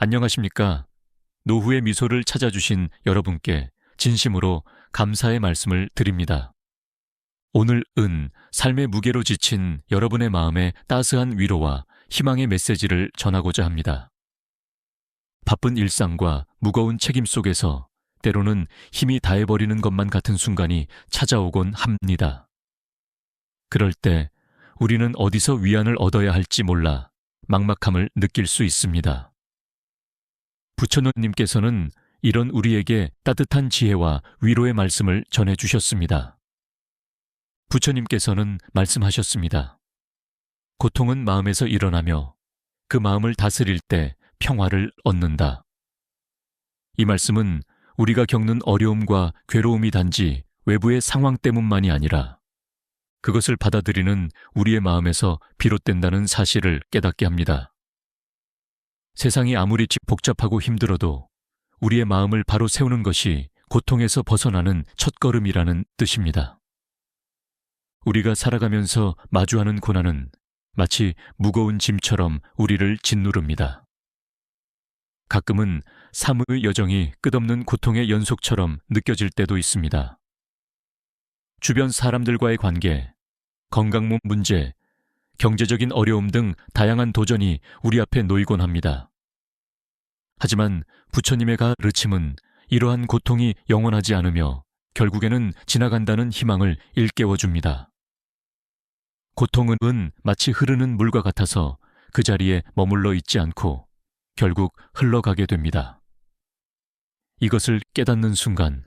안녕하십니까? 노후의 미소를 찾아주신 여러분께 진심으로 감사의 말씀을 드립니다. 오늘은 삶의 무게로 지친 여러분의 마음에 따스한 위로와 희망의 메시지를 전하고자 합니다. 바쁜 일상과 무거운 책임 속에서 때로는 힘이 다해버리는 것만 같은 순간이 찾아오곤 합니다. 그럴 때 우리는 어디서 위안을 얻어야 할지 몰라 막막함을 느낄 수 있습니다. 부처님께서는 이런 우리에게 따뜻한 지혜와 위로의 말씀을 전해주셨습니다. 부처님께서는 말씀하셨습니다. 고통은 마음에서 일어나며 그 마음을 다스릴 때 평화를 얻는다. 이 말씀은 우리가 겪는 어려움과 괴로움이 단지 외부의 상황 때문만이 아니라 그것을 받아들이는 우리의 마음에서 비롯된다는 사실을 깨닫게 합니다. 세상이 아무리 복잡하고 힘들어도 우리의 마음을 바로 세우는 것이 고통에서 벗어나는 첫걸음이라는 뜻입니다. 우리가 살아가면서 마주하는 고난은 마치 무거운 짐처럼 우리를 짓누릅니다. 가끔은 삶의 여정이 끝없는 고통의 연속처럼 느껴질 때도 있습니다. 주변 사람들과의 관계, 건강 문제, 경제적인 어려움 등 다양한 도전이 우리 앞에 놓이곤 합니다. 하지만 부처님의 가르침은 이러한 고통이 영원하지 않으며 결국에는 지나간다는 희망을 일깨워줍니다. 고통은 마치 흐르는 물과 같아서 그 자리에 머물러 있지 않고 결국 흘러가게 됩니다. 이것을 깨닫는 순간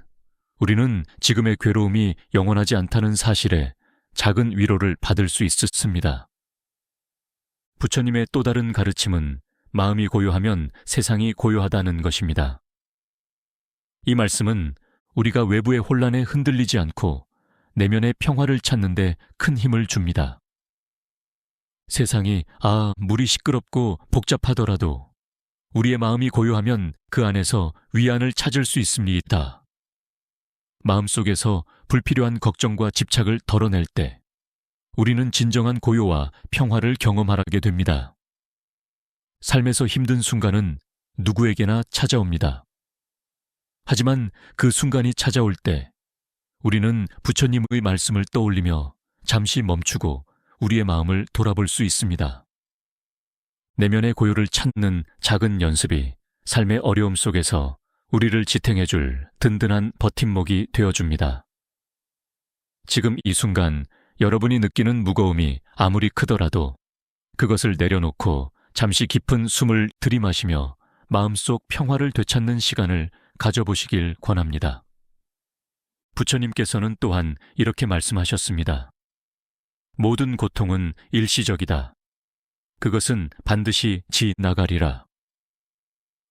우리는 지금의 괴로움이 영원하지 않다는 사실에 작은 위로를 받을 수 있었습니다. 부처님의 또 다른 가르침은 마음이 고요하면 세상이 고요하다는 것입니다. 이 말씀은 우리가 외부의 혼란에 흔들리지 않고 내면의 평화를 찾는 데 큰 힘을 줍니다. 세상이 물이 시끄럽고 복잡하더라도 우리의 마음이 고요하면 그 안에서 위안을 찾을 수 있습니다. 마음속에서 불필요한 걱정과 집착을 덜어낼 때 우리는 진정한 고요와 평화를 경험하게 됩니다. 삶에서 힘든 순간은 누구에게나 찾아옵니다. 하지만 그 순간이 찾아올 때 우리는 부처님의 말씀을 떠올리며 잠시 멈추고 우리의 마음을 돌아볼 수 있습니다. 내면의 고요를 찾는 작은 연습이 삶의 어려움 속에서 우리를 지탱해줄 든든한 버팀목이 되어줍니다. 지금 이 순간 여러분이 느끼는 무거움이 아무리 크더라도 그것을 내려놓고 잠시 깊은 숨을 들이마시며 마음속 평화를 되찾는 시간을 가져보시길 권합니다. 부처님께서는 또한 이렇게 말씀하셨습니다. 모든 고통은 일시적이다. 그것은 반드시 지나가리라.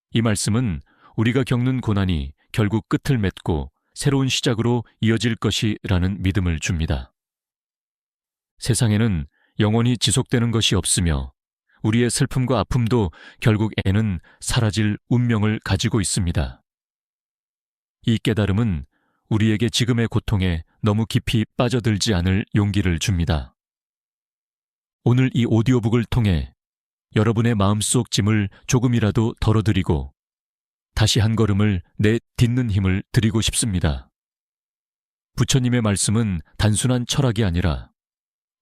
이 말씀은 우리가 겪는 고난이 결국 끝을 맺고 새로운 시작으로 이어질 것이라는 믿음을 줍니다. 세상에는 영원히 지속되는 것이 없으며 우리의 슬픔과 아픔도 결국에는 사라질 운명을 가지고 있습니다. 이 깨달음은 우리에게 지금의 고통에 너무 깊이 빠져들지 않을 용기를 줍니다. 오늘 이 오디오북을 통해 여러분의 마음속 짐을 조금이라도 덜어드리고 다시 한 걸음을 내딛는 힘을 드리고 싶습니다. 부처님의 말씀은 단순한 철학이 아니라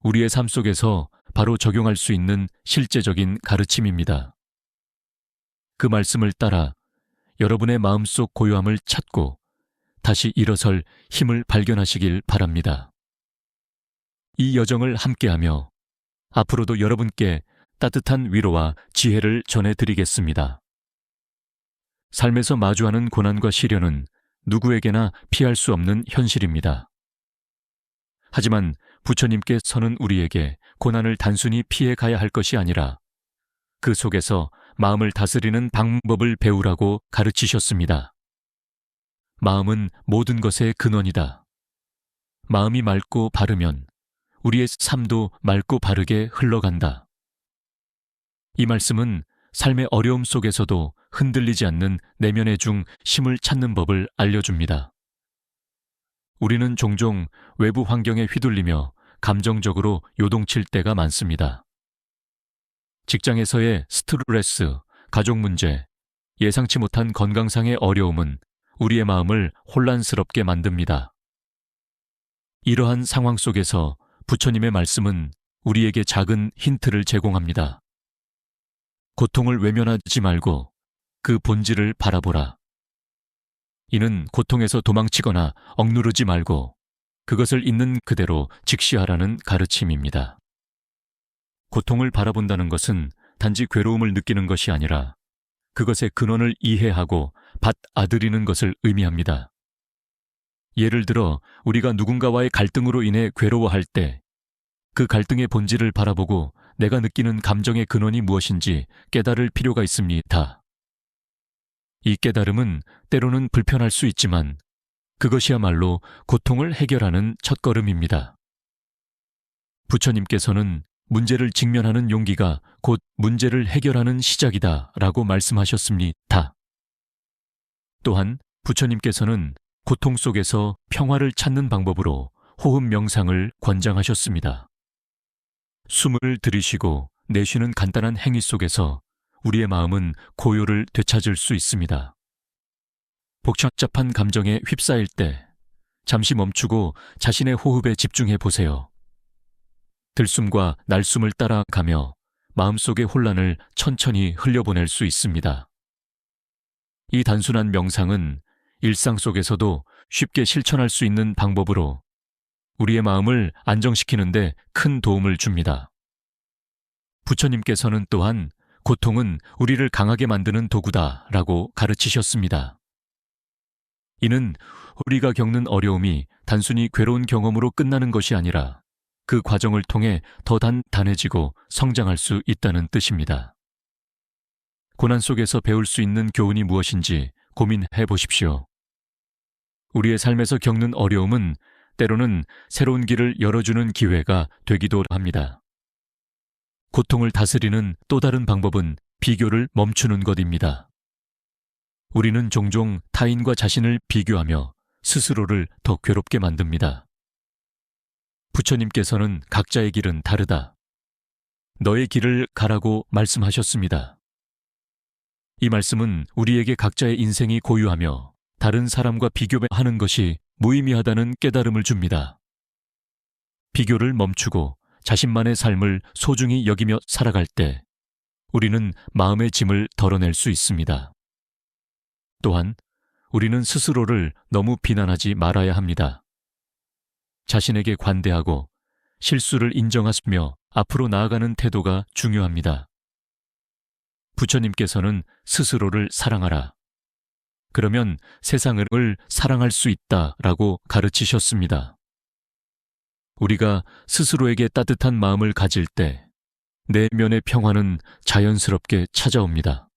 우리의 삶 속에서 바로 적용할 수 있는 실제적인 가르침입니다. 그 말씀을 따라 여러분의 마음속 고요함을 찾고 다시 일어설 힘을 발견하시길 바랍니다. 이 여정을 함께하며 앞으로도 여러분께 따뜻한 위로와 지혜를 전해드리겠습니다. 삶에서 마주하는 고난과 시련은 누구에게나 피할 수 없는 현실입니다. 하지만 부처님께서는 우리에게 고난을 단순히 피해 가야 할 것이 아니라 그 속에서 마음을 다스리는 방법을 배우라고 가르치셨습니다. 마음은 모든 것의 근원이다. 마음이 맑고 바르면 우리의 삶도 맑고 바르게 흘러간다. 이 말씀은 삶의 어려움 속에서도 흔들리지 않는 내면의 중심을 찾는 법을 알려줍니다. 우리는 종종 외부 환경에 휘둘리며 감정적으로 요동칠 때가 많습니다. 직장에서의 스트레스, 가족 문제, 예상치 못한 건강상의 어려움은 우리의 마음을 혼란스럽게 만듭니다. 이러한 상황 속에서 부처님의 말씀은 우리에게 작은 힌트를 제공합니다. 고통을 외면하지 말고 그 본질을 바라보라. 이는 고통에서 도망치거나 억누르지 말고 그것을 있는 그대로 직시하라는 가르침입니다. 고통을 바라본다는 것은 단지 괴로움을 느끼는 것이 아니라 그것의 근원을 이해하고 받아들이는 것을 의미합니다. 예를 들어 우리가 누군가와의 갈등으로 인해 괴로워할 때 그 갈등의 본질을 바라보고 내가 느끼는 감정의 근원이 무엇인지 깨달을 필요가 있습니다. 이 깨달음은 때로는 불편할 수 있지만 그것이야말로 고통을 해결하는 첫걸음입니다. 부처님께서는 문제를 직면하는 용기가 곧 문제를 해결하는 시작이다 라고 말씀하셨습니다. 또한 부처님께서는 고통 속에서 평화를 찾는 방법으로 호흡 명상을 권장하셨습니다. 숨을 들이쉬고 내쉬는 간단한 행위 속에서 우리의 마음은 고요를 되찾을 수 있습니다. 복잡한 감정에 휩싸일 때 잠시 멈추고 자신의 호흡에 집중해 보세요. 들숨과 날숨을 따라가며 마음속의 혼란을 천천히 흘려보낼 수 있습니다. 이 단순한 명상은 일상 속에서도 쉽게 실천할 수 있는 방법으로 우리의 마음을 안정시키는 데 큰 도움을 줍니다. 부처님께서는 또한 고통은 우리를 강하게 만드는 도구다라고 가르치셨습니다. 이는 우리가 겪는 어려움이 단순히 괴로운 경험으로 끝나는 것이 아니라 그 과정을 통해 더 단단해지고 성장할 수 있다는 뜻입니다. 고난 속에서 배울 수 있는 교훈이 무엇인지 고민해 보십시오. 우리의 삶에서 겪는 어려움은 때로는 새로운 길을 열어주는 기회가 되기도 합니다. 고통을 다스리는 또 다른 방법은 비교를 멈추는 것입니다. 우리는 종종 타인과 자신을 비교하며 스스로를 더 괴롭게 만듭니다. 부처님께서는 각자의 길은 다르다. 너의 길을 가라고 말씀하셨습니다. 이 말씀은 우리에게 각자의 인생이 고유하며 다른 사람과 비교하는 것이 무의미하다는 깨달음을 줍니다. 비교를 멈추고 자신만의 삶을 소중히 여기며 살아갈 때 우리는 마음의 짐을 덜어낼 수 있습니다. 또한 우리는 스스로를 너무 비난하지 말아야 합니다. 자신에게 관대하고 실수를 인정하며 앞으로 나아가는 태도가 중요합니다. 부처님께서는 스스로를 사랑하라. 그러면 세상을 사랑할 수 있다라고 가르치셨습니다. 우리가 스스로에게 따뜻한 마음을 가질 때 내면의 평화는 자연스럽게 찾아옵니다.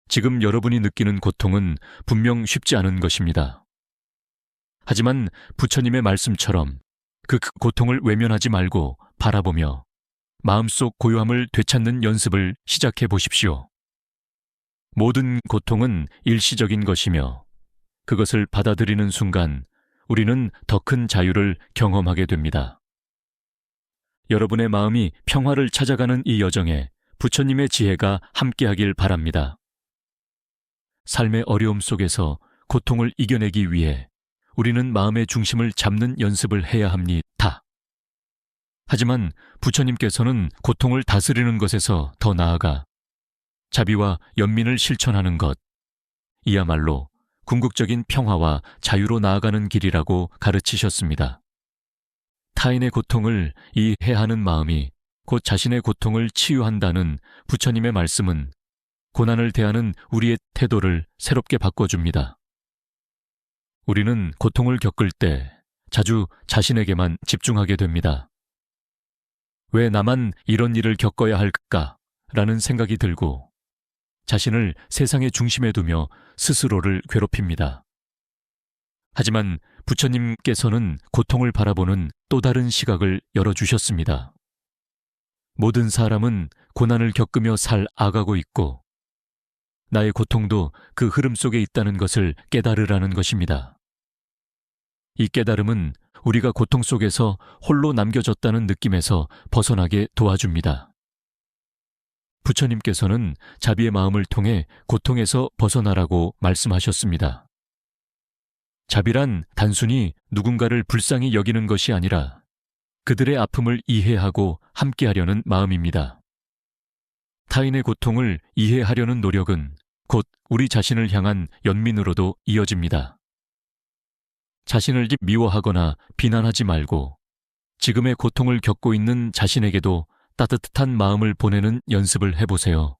지금 여러분이 느끼는 고통은 분명 쉽지 않은 것입니다. 하지만 부처님의 말씀처럼 그 고통을 외면하지 말고 바라보며 마음속 고요함을 되찾는 연습을 시작해 보십시오. 모든 고통은 일시적인 것이며 그것을 받아들이는 순간 우리는 더 큰 자유를 경험하게 됩니다. 여러분의 마음이 평화를 찾아가는 이 여정에 부처님의 지혜가 함께하길 바랍니다. 삶의 어려움 속에서 고통을 이겨내기 위해 우리는 마음의 중심을 잡는 연습을 해야 합니다. 하지만 부처님께서는 고통을 다스리는 것에서 더 나아가 자비와 연민을 실천하는 것, 이야말로 궁극적인 평화와 자유로 나아가는 길이라고 가르치셨습니다. 타인의 고통을 이해하는 마음이 곧 자신의 고통을 치유한다는 부처님의 말씀은 고난을 대하는 우리의 태도를 새롭게 바꿔줍니다. 우리는 고통을 겪을 때 자주 자신에게만 집중하게 됩니다. 왜 나만 이런 일을 겪어야 할까? 라는 생각이 들고 자신을 세상의 중심에 두며 스스로를 괴롭힙니다. 하지만 부처님께서는 고통을 바라보는 또 다른 시각을 열어주셨습니다. 모든 사람은 고난을 겪으며 살아가고 있고 나의 고통도 그 흐름 속에 있다는 것을 깨달으라는 것입니다. 이 깨달음은 우리가 고통 속에서 홀로 남겨졌다는 느낌에서 벗어나게 도와줍니다. 부처님께서는 자비의 마음을 통해 고통에서 벗어나라고 말씀하셨습니다. 자비란 단순히 누군가를 불쌍히 여기는 것이 아니라 그들의 아픔을 이해하고 함께하려는 마음입니다. 타인의 고통을 이해하려는 노력은 곧 우리 자신을 향한 연민으로도 이어집니다. 자신을 미워하거나 비난하지 말고 지금의 고통을 겪고 있는 자신에게도 따뜻한 마음을 보내는 연습을 해보세요.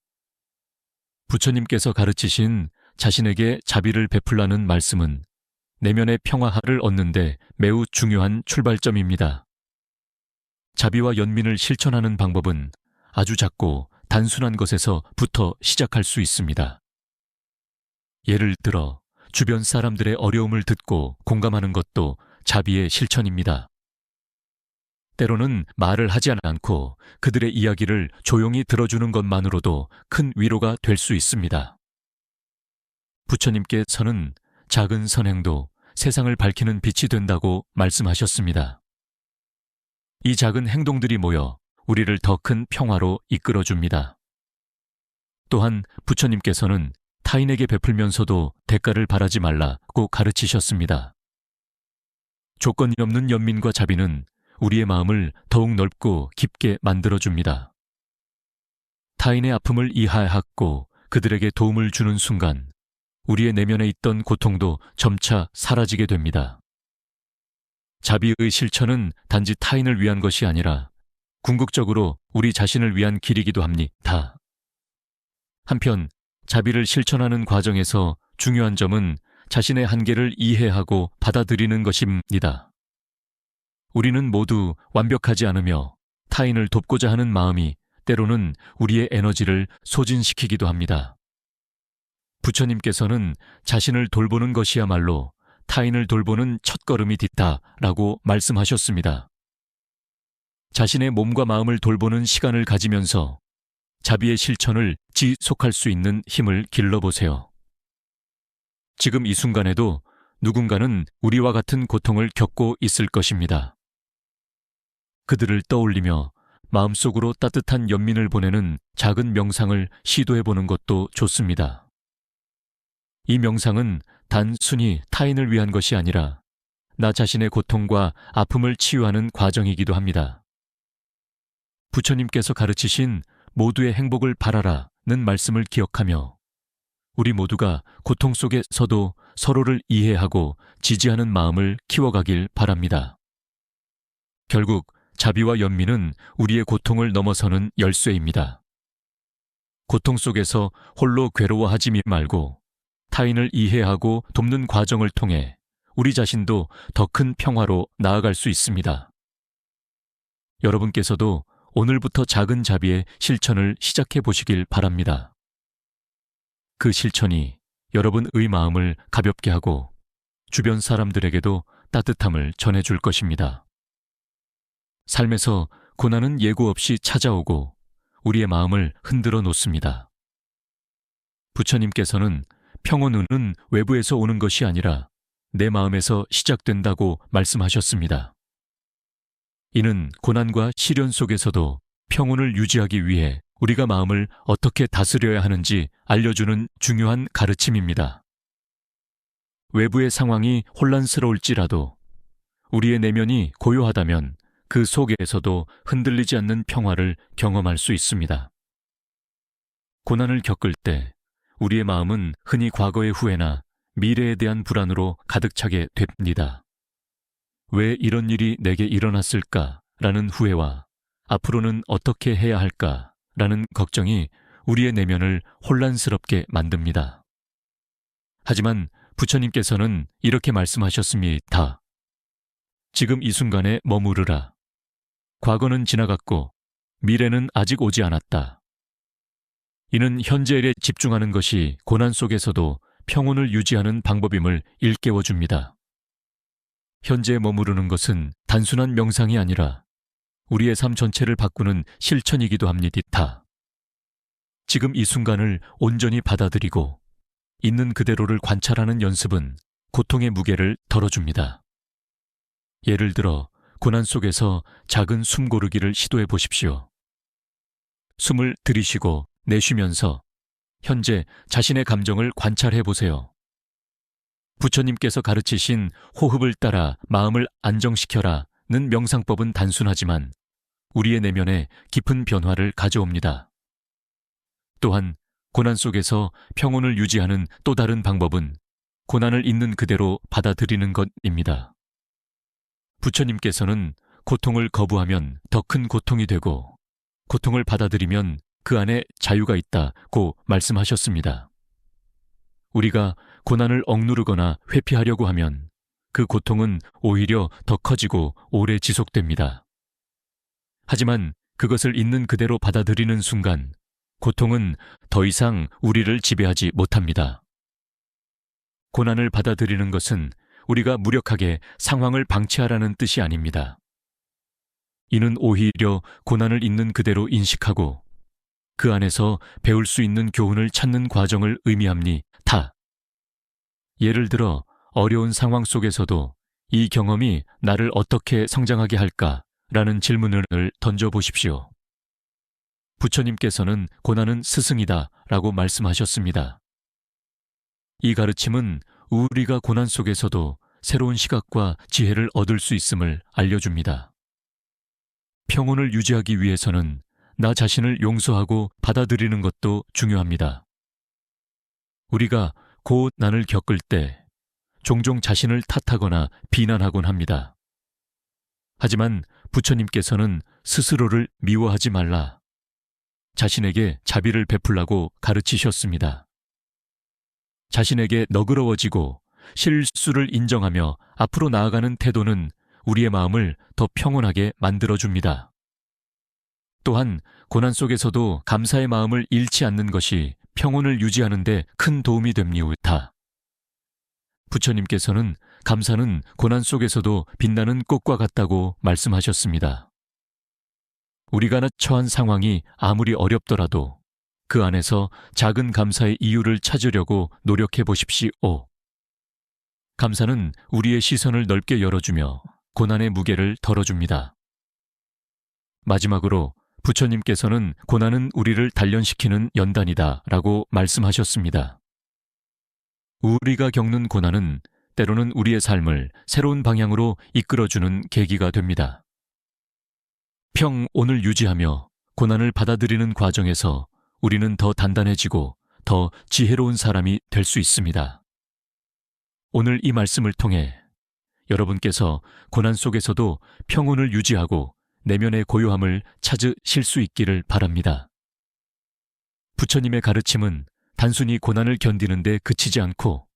부처님께서 가르치신 자신에게 자비를 베풀라는 말씀은 내면의 평화를 얻는데 매우 중요한 출발점입니다. 자비와 연민을 실천하는 방법은 아주 작고 단순한 것에서부터 시작할 수 있습니다. 예를 들어 주변 사람들의 어려움을 듣고 공감하는 것도 자비의 실천입니다. 때로는 말을 하지 않고 그들의 이야기를 조용히 들어주는 것만으로도 큰 위로가 될 수 있습니다. 부처님께서는 작은 선행도 세상을 밝히는 빛이 된다고 말씀하셨습니다. 이 작은 행동들이 모여 우리를 더 큰 평화로 이끌어줍니다. 또한 부처님께서는 타인에게 베풀면서도 대가를 바라지 말라고 가르치셨습니다. 조건이 없는 연민과 자비는 우리의 마음을 더욱 넓고 깊게 만들어줍니다. 타인의 아픔을 이해하고 그들에게 도움을 주는 순간 우리의 내면에 있던 고통도 점차 사라지게 됩니다. 자비의 실천은 단지 타인을 위한 것이 아니라 궁극적으로 우리 자신을 위한 길이기도 합니다. 한편 자비를 실천하는 과정에서 중요한 점은 자신의 한계를 이해하고 받아들이는 것입니다. 우리는 모두 완벽하지 않으며 타인을 돕고자 하는 마음이 때로는 우리의 에너지를 소진시키기도 합니다. 부처님께서는 자신을 돌보는 것이야말로 타인을 돌보는 첫걸음이 딛다라고 말씀하셨습니다. 자신의 몸과 마음을 돌보는 시간을 가지면서 자비의 실천을 지속할 수 있는 힘을 길러보세요. 지금 이 순간에도 누군가는 우리와 같은 고통을 겪고 있을 것입니다. 그들을 떠올리며 마음속으로 따뜻한 연민을 보내는 작은 명상을 시도해보는 것도 좋습니다. 이 명상은 단순히 타인을 위한 것이 아니라 나 자신의 고통과 아픔을 치유하는 과정이기도 합니다. 부처님께서 가르치신 모두의 행복을 바라라는 말씀을 기억하며 우리 모두가 고통 속에서도 서로를 이해하고 지지하는 마음을 키워가길 바랍니다. 결국 자비와 연민은 우리의 고통을 넘어서는 열쇠입니다. 고통 속에서 홀로 괴로워하지 말고 타인을 이해하고 돕는 과정을 통해 우리 자신도 더 큰 평화로 나아갈 수 있습니다. 여러분께서도 오늘부터 작은 자비의 실천을 시작해 보시길 바랍니다. 그 실천이 여러분의 마음을 가볍게 하고 주변 사람들에게도 따뜻함을 전해줄 것입니다. 삶에서 고난은 예고 없이 찾아오고 우리의 마음을 흔들어 놓습니다. 부처님께서는 평온은 외부에서 오는 것이 아니라 내 마음에서 시작된다고 말씀하셨습니다. 이는 고난과 시련 속에서도 평온을 유지하기 위해 우리가 마음을 어떻게 다스려야 하는지 알려주는 중요한 가르침입니다. 외부의 상황이 혼란스러울지라도 우리의 내면이 고요하다면 그 속에서도 흔들리지 않는 평화를 경험할 수 있습니다. 고난을 겪을 때 우리의 마음은 흔히 과거의 후회나 미래에 대한 불안으로 가득 차게 됩니다. 왜 이런 일이 내게 일어났을까라는 후회와 앞으로는 어떻게 해야 할까라는 걱정이 우리의 내면을 혼란스럽게 만듭니다. 하지만 부처님께서는 이렇게 말씀하셨습니다. 지금 이 순간에 머무르라. 과거는 지나갔고 미래는 아직 오지 않았다. 이는 현재에 집중하는 것이 고난 속에서도 평온을 유지하는 방법임을 일깨워줍니다. 현재에 머무르는 것은 단순한 명상이 아니라 우리의 삶 전체를 바꾸는 실천이기도 합니다. 지금 이 순간을 온전히 받아들이고 있는 그대로를 관찰하는 연습은 고통의 무게를 덜어줍니다. 예를 들어 고난 속에서 작은 숨 고르기를 시도해 보십시오. 숨을 들이쉬고 내쉬면서 현재 자신의 감정을 관찰해 보세요. 부처님께서 가르치신 호흡을 따라 마음을 안정시켜라는 명상법은 단순하지만 우리의 내면에 깊은 변화를 가져옵니다. 또한 고난 속에서 평온을 유지하는 또 다른 방법은 고난을 있는 그대로 받아들이는 것입니다. 부처님께서는 고통을 거부하면 더 큰 고통이 되고 고통을 받아들이면 그 안에 자유가 있다고 말씀하셨습니다. 우리가 고난을 억누르거나 회피하려고 하면 그 고통은 오히려 더 커지고 오래 지속됩니다. 하지만 그것을 있는 그대로 받아들이는 순간 고통은 더 이상 우리를 지배하지 못합니다. 고난을 받아들이는 것은 우리가 무력하게 상황을 방치하라는 뜻이 아닙니다. 이는 오히려 고난을 있는 그대로 인식하고 그 안에서 배울 수 있는 교훈을 찾는 과정을 의미합니다. 예를 들어 어려운 상황 속에서도 이 경험이 나를 어떻게 성장하게 할까라는 질문을 던져보십시오. 부처님께서는 고난은 스승이다 라고 말씀하셨습니다. 이 가르침은 우리가 고난 속에서도 새로운 시각과 지혜를 얻을 수 있음을 알려줍니다. 평온을 유지하기 위해서는 나 자신을 용서하고 받아들이는 것도 중요합니다. 우리가 고난을 겪을 때 종종 자신을 탓하거나 비난하곤 합니다. 하지만 부처님께서는 스스로를 미워하지 말라, 자신에게 자비를 베풀라고 가르치셨습니다. 자신에게 너그러워지고 실수를 인정하며 앞으로 나아가는 태도는 우리의 마음을 더 평온하게 만들어줍니다. 또한 고난 속에서도 감사의 마음을 잃지 않는 것이 평온을 유지하는 데 큰 도움이 됩니다. 부처님께서는 감사는 고난 속에서도 빛나는 꽃과 같다고 말씀하셨습니다. 우리가 처한 상황이 아무리 어렵더라도 그 안에서 작은 감사의 이유를 찾으려고 노력해 보십시오. 감사는 우리의 시선을 넓게 열어주며 고난의 무게를 덜어줍니다. 마지막으로 부처님께서는 고난은 우리를 단련시키는 연단이다 라고 말씀하셨습니다. 우리가 겪는 고난은 때로는 우리의 삶을 새로운 방향으로 이끌어주는 계기가 됩니다. 평온을 유지하며 고난을 받아들이는 과정에서 우리는 더 단단해지고 더 지혜로운 사람이 될 수 있습니다. 오늘 이 말씀을 통해 여러분께서 고난 속에서도 평온을 유지하고 내면의 고요함을 찾으실 수 있기를 바랍니다. 부처님의 가르침은 단순히 고난을 견디는 데 그치지 않고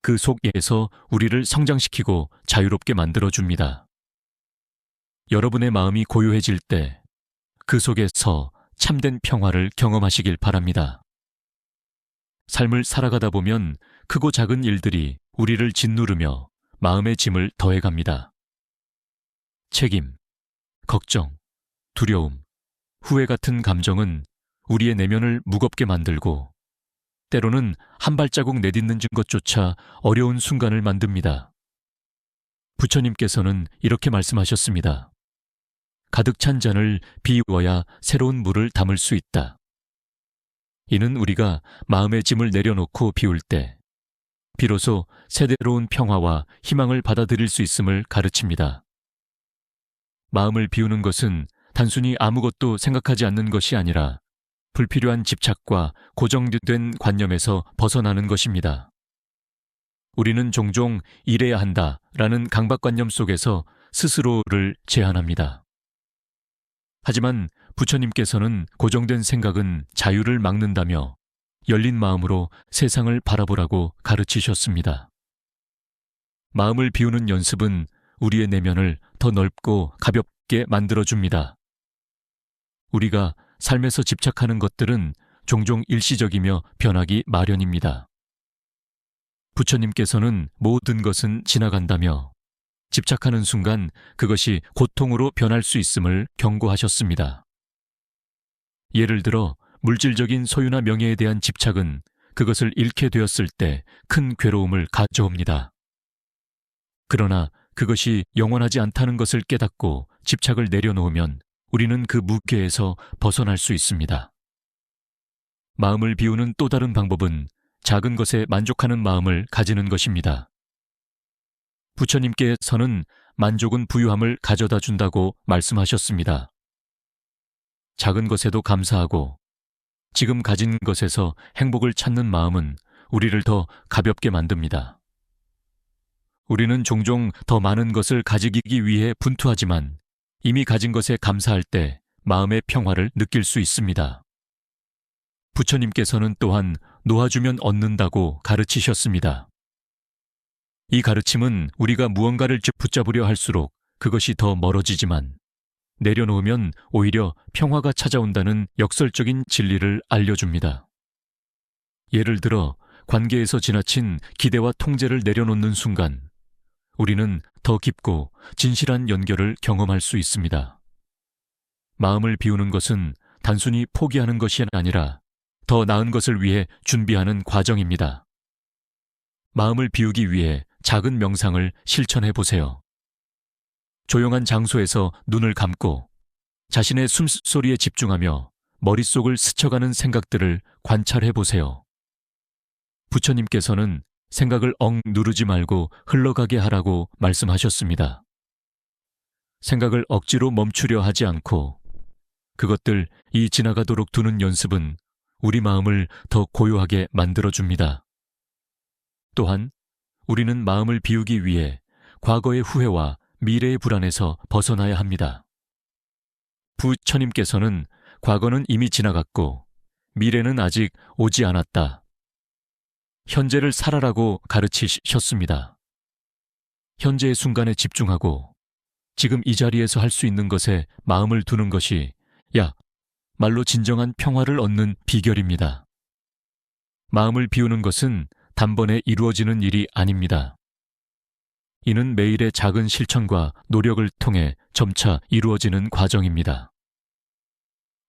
그 속에서 우리를 성장시키고 자유롭게 만들어줍니다. 여러분의 마음이 고요해질 때 그 속에서 참된 평화를 경험하시길 바랍니다. 삶을 살아가다 보면 크고 작은 일들이 우리를 짓누르며 마음의 짐을 더해갑니다. 책임, 걱정, 두려움, 후회 같은 감정은 우리의 내면을 무겁게 만들고 때로는 한 발자국 내딛는 것조차 어려운 순간을 만듭니다. 부처님께서는 이렇게 말씀하셨습니다. 가득 찬 잔을 비워야 새로운 물을 담을 수 있다. 이는 우리가 마음의 짐을 내려놓고 비울 때 비로소 새로운 평화와 희망을 받아들일 수 있음을 가르칩니다. 마음을 비우는 것은 단순히 아무것도 생각하지 않는 것이 아니라 불필요한 집착과 고정된 관념에서 벗어나는 것입니다. 우리는 종종 이래야 한다라는 강박관념 속에서 스스로를 제한합니다. 하지만 부처님께서는 고정된 생각은 자유를 막는다며 열린 마음으로 세상을 바라보라고 가르치셨습니다. 마음을 비우는 연습은 우리의 내면을 더 넓고 가볍게 만들어줍니다. 우리가 삶에서 집착하는 것들은 종종 일시적이며 변하기 마련입니다. 부처님께서는 모든 것은 지나간다며 집착하는 순간 그것이 고통으로 변할 수 있음을 경고하셨습니다. 예를 들어 물질적인 소유나 명예에 대한 집착은 그것을 잃게 되었을 때 큰 괴로움을 가져옵니다. 그러나 그것이 영원하지 않다는 것을 깨닫고 집착을 내려놓으면 우리는 그 무게에서 벗어날 수 있습니다. 마음을 비우는 또 다른 방법은 작은 것에 만족하는 마음을 가지는 것입니다. 부처님께서는 만족은 부유함을 가져다 준다고 말씀하셨습니다. 작은 것에도 감사하고 지금 가진 것에서 행복을 찾는 마음은 우리를 더 가볍게 만듭니다. 우리는 종종 더 많은 것을 가지기 위해 분투하지만 이미 가진 것에 감사할 때 마음의 평화를 느낄 수 있습니다. 부처님께서는 또한 놓아주면 얻는다고 가르치셨습니다. 이 가르침은 우리가 무언가를 붙잡으려 할수록 그것이 더 멀어지지만 내려놓으면 오히려 평화가 찾아온다는 역설적인 진리를 알려줍니다. 예를 들어 관계에서 지나친 기대와 통제를 내려놓는 순간 우리는 더 깊고 진실한 연결을 경험할 수 있습니다. 마음을 비우는 것은 단순히 포기하는 것이 아니라 더 나은 것을 위해 준비하는 과정입니다. 마음을 비우기 위해 작은 명상을 실천해 보세요. 조용한 장소에서 눈을 감고 자신의 숨소리에 집중하며 머릿속을 스쳐가는 생각들을 관찰해 보세요. 부처님께서는 생각을 누르지 말고 흘러가게 하라고 말씀하셨습니다. 생각을 억지로 멈추려 하지 않고 그것들이 지나가도록 두는 연습은 우리 마음을 더 고요하게 만들어줍니다. 또한 우리는 마음을 비우기 위해 과거의 후회와 미래의 불안에서 벗어나야 합니다. 부처님께서는 과거는 이미 지나갔고 미래는 아직 오지 않았다. 현재를 살아라고 가르치셨습니다. 현재의 순간에 집중하고 지금 이 자리에서 할 수 있는 것에 마음을 두는 것이 말로 진정한 평화를 얻는 비결입니다. 마음을 비우는 것은 단번에 이루어지는 일이 아닙니다. 이는 매일의 작은 실천과 노력을 통해 점차 이루어지는 과정입니다.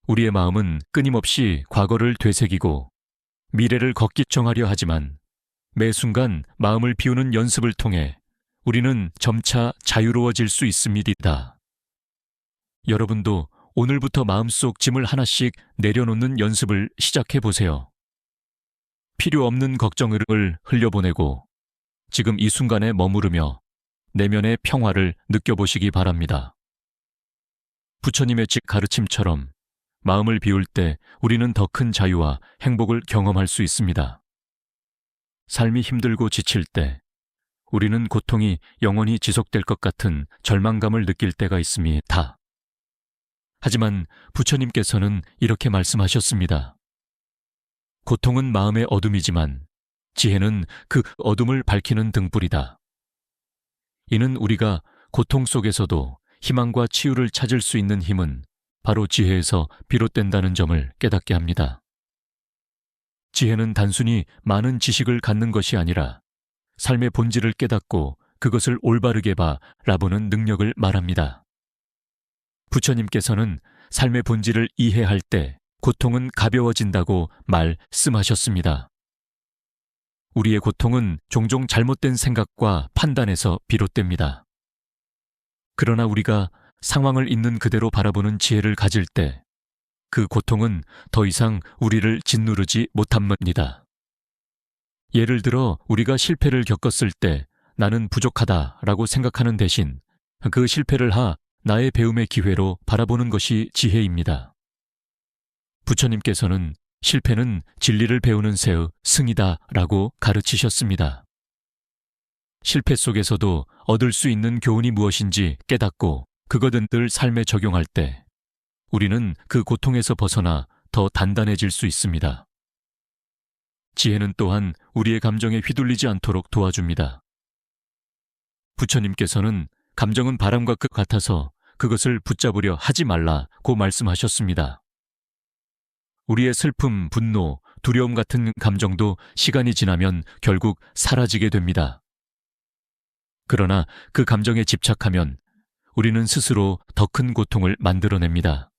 우리의 마음은 끊임없이 과거를 되새기고 미래를 걱정하려 하지만 매 순간 마음을 비우는 연습을 통해 우리는 점차 자유로워질 수 있습니다. 여러분도 오늘부터 마음속 짐을 하나씩 내려놓는 연습을 시작해 보세요. 필요 없는 걱정을 흘려보내고 지금 이 순간에 머무르며 내면의 평화를 느껴보시기 바랍니다. 부처님의 가르침처럼 마음을 비울 때 우리는 더 큰 자유와 행복을 경험할 수 있습니다. 삶이 힘들고 지칠 때 우리는 고통이 영원히 지속될 것 같은 절망감을 느낄 때가 있습니다. 하지만 부처님께서는 이렇게 말씀하셨습니다. 고통은 마음의 어둠이지만 지혜는 그 어둠을 밝히는 등불이다. 이는 우리가 고통 속에서도 희망과 치유를 찾을 수 있는 힘은 바로 지혜에서 비롯된다는 점을 깨닫게 합니다. 지혜는 단순히 많은 지식을 갖는 것이 아니라 삶의 본질을 깨닫고 그것을 올바르게 바라보는 능력을 말합니다. 부처님께서는 삶의 본질을 이해할 때 고통은 가벼워진다고 말씀하셨습니다. 우리의 고통은 종종 잘못된 생각과 판단에서 비롯됩니다. 그러나 우리가 상황을 있는 그대로 바라보는 지혜를 가질 때 그 고통은 더 이상 우리를 짓누르지 못합니다. 예를 들어 우리가 실패를 겪었을 때 나는 부족하다라고 생각하는 대신 그 실패를 나의 배움의 기회로 바라보는 것이 지혜입니다. 부처님께서는 실패는 진리를 배우는 새의 승이다라고 가르치셨습니다. 실패 속에서도 얻을 수 있는 교훈이 무엇인지 깨닫고 그것들을 삶에 적용할 때 우리는 그 고통에서 벗어나 더 단단해질 수 있습니다. 지혜는 또한 우리의 감정에 휘둘리지 않도록 도와줍니다. 부처님께서는 감정은 바람과 같아서 그것을 붙잡으려 하지 말라고 말씀하셨습니다. 우리의 슬픔, 분노, 두려움 같은 감정도 시간이 지나면 결국 사라지게 됩니다. 그러나 그 감정에 집착하면 우리는 스스로 더 큰 고통을 만들어냅니다.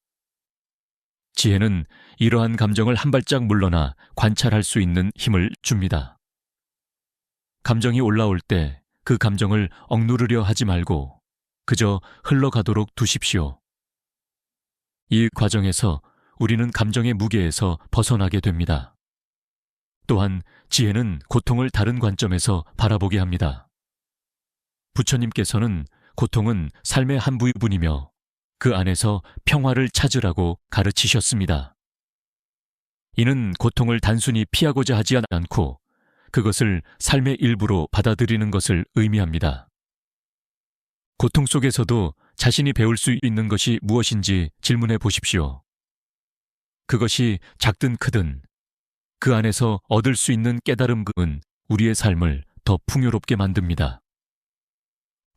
지혜는 이러한 감정을 한 발짝 물러나 관찰할 수 있는 힘을 줍니다. 감정이 올라올 때 그 감정을 억누르려 하지 말고 그저 흘러가도록 두십시오. 이 과정에서 우리는 감정의 무게에서 벗어나게 됩니다. 또한 지혜는 고통을 다른 관점에서 바라보게 합니다. 부처님께서는 고통은 삶의 한 부분이며 그 안에서 평화를 찾으라고 가르치셨습니다. 이는 고통을 단순히 피하고자 하지 않고 그것을 삶의 일부로 받아들이는 것을 의미합니다. 고통 속에서도 자신이 배울 수 있는 것이 무엇인지 질문해 보십시오. 그것이 작든 크든 그 안에서 얻을 수 있는 깨달음은 우리의 삶을 더 풍요롭게 만듭니다.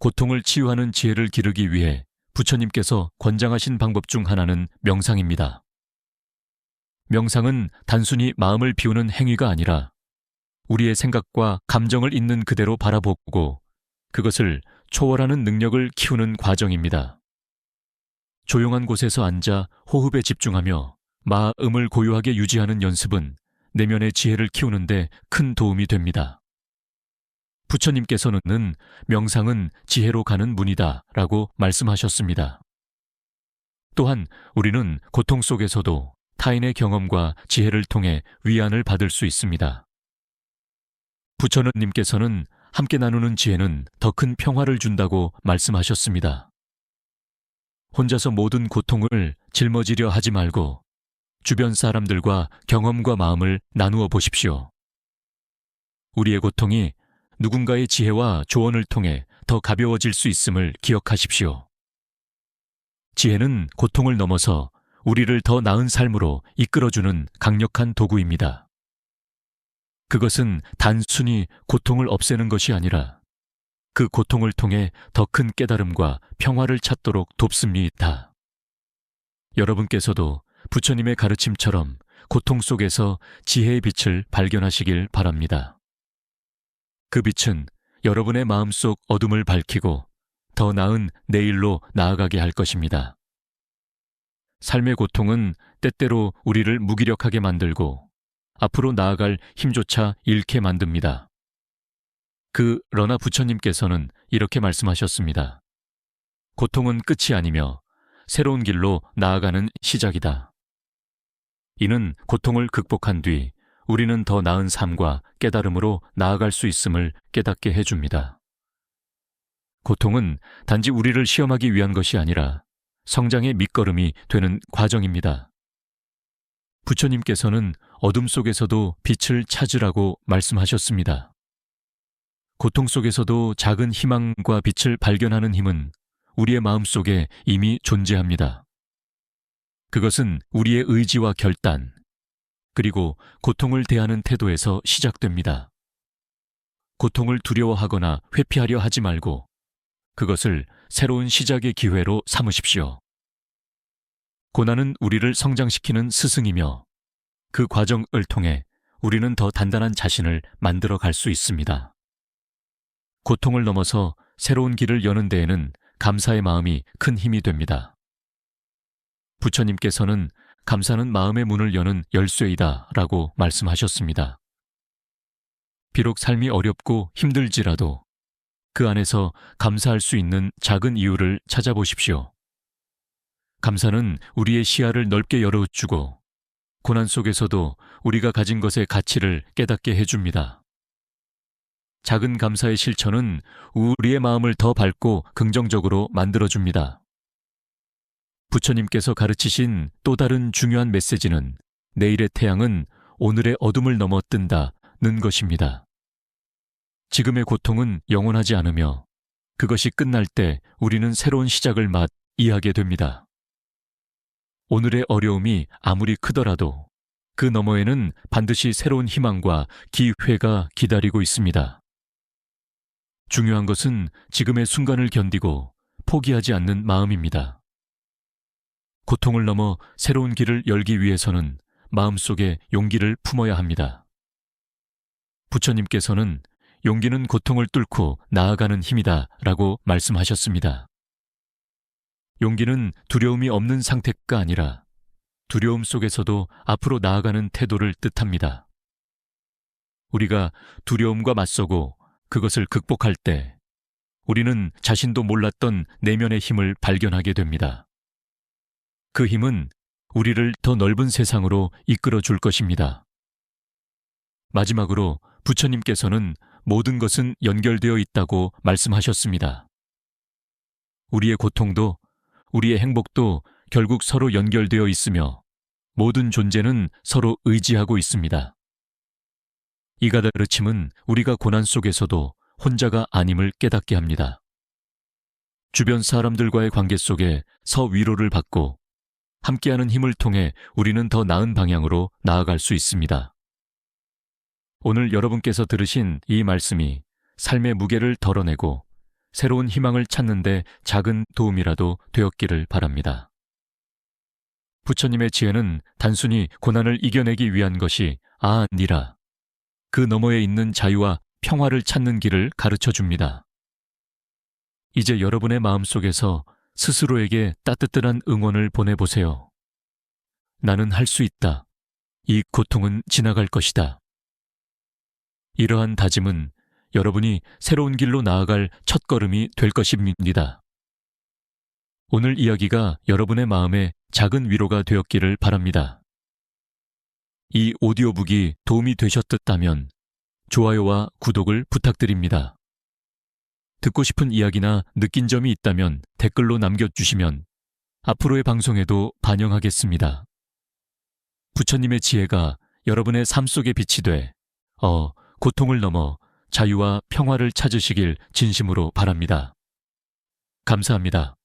고통을 치유하는 지혜를 기르기 위해 부처님께서 권장하신 방법 중 하나는 명상입니다. 명상은 단순히 마음을 비우는 행위가 아니라 우리의 생각과 감정을 있는 그대로 바라보고 그것을 초월하는 능력을 키우는 과정입니다. 조용한 곳에서 앉아 호흡에 집중하며 마음을 고요하게 유지하는 연습은 내면의 지혜를 키우는데 큰 도움이 됩니다. 부처님께서는 명상은 지혜로 가는 문이다 라고 말씀하셨습니다. 또한 우리는 고통 속에서도 타인의 경험과 지혜를 통해 위안을 받을 수 있습니다. 부처님께서는 함께 나누는 지혜는 더 큰 평화를 준다고 말씀하셨습니다. 혼자서 모든 고통을 짊어지려 하지 말고 주변 사람들과 경험과 마음을 나누어 보십시오. 우리의 고통이 누군가의 지혜와 조언을 통해 더 가벼워질 수 있음을 기억하십시오. 지혜는 고통을 넘어서 우리를 더 나은 삶으로 이끌어주는 강력한 도구입니다. 그것은 단순히 고통을 없애는 것이 아니라 그 고통을 통해 더 큰 깨달음과 평화를 찾도록 돕습니다. 여러분께서도 부처님의 가르침처럼 고통 속에서 지혜의 빛을 발견하시길 바랍니다. 그 빛은 여러분의 마음속 어둠을 밝히고 더 나은 내일로 나아가게 할 것입니다. 삶의 고통은 때때로 우리를 무기력하게 만들고 앞으로 나아갈 힘조차 잃게 만듭니다. 그러나 부처님께서는 이렇게 말씀하셨습니다. 고통은 끝이 아니며 새로운 길로 나아가는 시작이다. 이는 고통을 극복한 뒤 우리는 더 나은 삶과 깨달음으로 나아갈 수 있음을 깨닫게 해줍니다. 고통은 단지 우리를 시험하기 위한 것이 아니라 성장의 밑거름이 되는 과정입니다. 부처님께서는 어둠 속에서도 빛을 찾으라고 말씀하셨습니다. 고통 속에서도 작은 희망과 빛을 발견하는 힘은 우리의 마음속에 이미 존재합니다. 그것은 우리의 의지와 결단, 그리고 고통을 대하는 태도에서 시작됩니다. 고통을 두려워하거나 회피하려 하지 말고 그것을 새로운 시작의 기회로 삼으십시오. 고난은 우리를 성장시키는 스승이며 그 과정을 통해 우리는 더 단단한 자신을 만들어 갈 수 있습니다. 고통을 넘어서 새로운 길을 여는 데에는 감사의 마음이 큰 힘이 됩니다. 부처님께서는 감사는 마음의 문을 여는 열쇠이다 라고 말씀하셨습니다. 비록 삶이 어렵고 힘들지라도 그 안에서 감사할 수 있는 작은 이유를 찾아보십시오. 감사는 우리의 시야를 넓게 열어주고 고난 속에서도 우리가 가진 것의 가치를 깨닫게 해줍니다. 작은 감사의 실천은 우리의 마음을 더 밝고 긍정적으로 만들어줍니다. 부처님께서 가르치신 또 다른 중요한 메시지는 내일의 태양은 오늘의 어둠을 넘어 뜬다는 것입니다. 지금의 고통은 영원하지 않으며 그것이 끝날 때 우리는 새로운 시작을 맞이하게 됩니다. 오늘의 어려움이 아무리 크더라도 그 너머에는 반드시 새로운 희망과 기회가 기다리고 있습니다. 중요한 것은 지금의 순간을 견디고 포기하지 않는 마음입니다. 고통을 넘어 새로운 길을 열기 위해서는 마음속에 용기를 품어야 합니다. 부처님께서는 용기는 고통을 뚫고 나아가는 힘이다 라고 말씀하셨습니다. 용기는 두려움이 없는 상태가 아니라 두려움 속에서도 앞으로 나아가는 태도를 뜻합니다. 우리가 두려움과 맞서고 그것을 극복할 때 우리는 자신도 몰랐던 내면의 힘을 발견하게 됩니다. 그 힘은 우리를 더 넓은 세상으로 이끌어 줄 것입니다. 마지막으로 부처님께서는 모든 것은 연결되어 있다고 말씀하셨습니다. 우리의 고통도 우리의 행복도 결국 서로 연결되어 있으며 모든 존재는 서로 의지하고 있습니다. 이 가르침은 우리가 고난 속에서도 혼자가 아님을 깨닫게 합니다. 주변 사람들과의 관계 속에 서위로를 받고 함께하는 힘을 통해 우리는 더 나은 방향으로 나아갈 수 있습니다. 오늘 여러분께서 들으신 이 말씀이 삶의 무게를 덜어내고 새로운 희망을 찾는 데 작은 도움이라도 되었기를 바랍니다. 부처님의 지혜는 단순히 고난을 이겨내기 위한 것이 아니라 그 너머에 있는 자유와 평화를 찾는 길을 가르쳐 줍니다. 이제 여러분의 마음속에서 스스로에게 따뜻한 응원을 보내보세요. 나는 할 수 있다. 이 고통은 지나갈 것이다. 이러한 다짐은 여러분이 새로운 길로 나아갈 첫걸음이 될 것입니다. 오늘 이야기가 여러분의 마음에 작은 위로가 되었기를 바랍니다. 이 오디오북이 도움이 되셨다면 좋아요와 구독을 부탁드립니다. 듣고 싶은 이야기나 느낀 점이 있다면 댓글로 남겨주시면 앞으로의 방송에도 반영하겠습니다. 부처님의 지혜가 여러분의 삶 속에 빛이 돼 고통을 넘어 자유와 평화를 찾으시길 진심으로 바랍니다. 감사합니다.